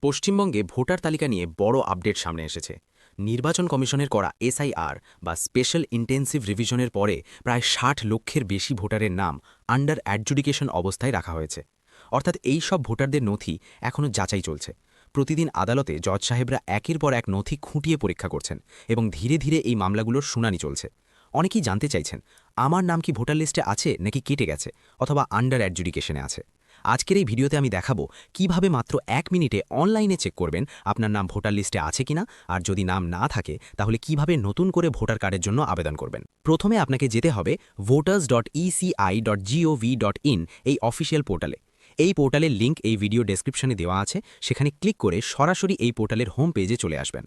পশ্চিমবঙ্গে ভোটার তালিকা নিয়ে বড় আপডেট সামনে এসেছে। নির্বাচন কমিশনের করা এসআইআর বা স্পেশাল ইন্টেন্সিভ রিভিশনের পরে প্রায় ৬০ লক্ষের বেশি ভোটারের নাম আন্ডার অ্যাডজুডিকেশন অবস্থায় রাখা হয়েছে। অর্থাৎ এই সব ভোটারদের নথি এখনও যাচাই চলছে। প্রতিদিন আদালতে জজ সাহেবরা একের পর এক নথি খুঁটিয়ে পরীক্ষা করছেন এবং ধীরে ধীরে এই মামলাগুলোর শুনানি চলছে। অনেকেই জানতে চাইছেন, আমার নাম কি ভোটার লিস্টে আছে নাকি কেটে গেছে অথবা আন্ডার অ্যাডজুডিকেশনে আছে। আজকের এই ভিডিওতে আমি দেখাবো কিভাবে মাত্র ১ মিনিটে অনলাইনে চেক করবেন আপনার নাম ভোটার লিস্টে আছে কিনা, আর যদি নাম না থাকে তাহলে কিভাবে নতুন করে ভোটার কার্ডের জন্য আবেদন করবেন। প্রথমে আপনাকে যেতে হবে voters.eci.gov.in এই অফিসিয়াল পোর্টালে। এই পোর্টালের লিঙ্ক এই ভিডিও ডেসক্রিপশনে দেওয়া আছে, সেখানে ক্লিক করে সরাসরি এই পোর্টালের হোম পেজে চলে আসবেন।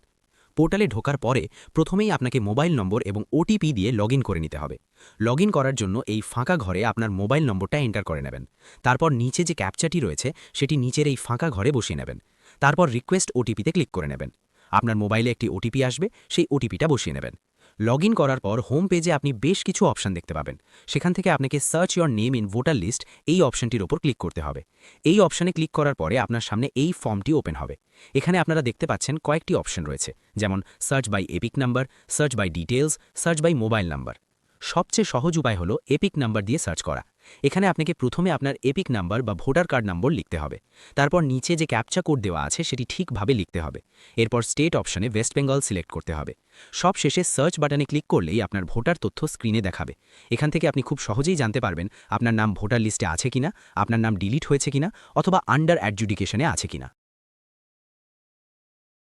পোর্টালে ঢোকার পরে প্রথমেই আপনাকে মোবাইল নম্বর এবং ওটিপি দিয়ে লগইন করে নিতে হবে। লগইন করার জন্য এই ফাঁকা ঘরে আপনার মোবাইল নম্বরটা এন্টার করে নেবেন। তারপর নিচে যে ক্যাপচাটি রয়েছে সেটি নিচের এই ফাঁকা ঘরে বসিয়ে নেবেন। তারপর রিকোয়েস্ট ওটিপিতে ক্লিক করে নেবেন। আপনার মোবাইলে একটি ওটিপি আসবে, সেই ওটিপিটা বসিয়ে নেবেন। লগইন করার পর হোম পেজে আপনি বেশ কিছু অপশন দেখতে পাবেন। সেখান থেকে আপনাকে search your name in voter list এই অপশনটির ওপর ক্লিক করতে হবে। এই অপশনে ক্লিক করার পরে আপনার সামনে এই ফর্মটি ওপেন হবে। এখানে আপনারা দেখতে পাচ্ছেন কয়েকটি অপশন রয়েছে, যেমন search by EPIC number, search by details, search by mobile number. সবচেয়ে সহজ উপায় হলো এপিক নাম্বার দিয়ে সার্চ করা। এখানে আপনাকে প্রথমে আপনার এপিক নাম্বার বা ভোটার কার্ড নম্বর লিখতে হবে। তারপর নিচে যে ক্যাপচা কোড দেওয়া আছে সেটি ঠিকভাবে লিখতে হবে। এরপর স্টেট অপশনে ওয়েস্ট বেঙ্গল সিলেক্ট করতে হবে। সব শেষে সার্চ বাটনে ক্লিক করলেই আপনার ভোটার তথ্য স্ক্রিনে দেখাবে। এখান থেকে আপনি খুব সহজেই জানতে পারবেন আপনার নাম ভোটার লিস্টে আছে কিনা, আপনার নাম ডিলিট হয়েছে কিনা অথবা আন্ডার অ্যাডজুডিকেশনে আছে কিনা।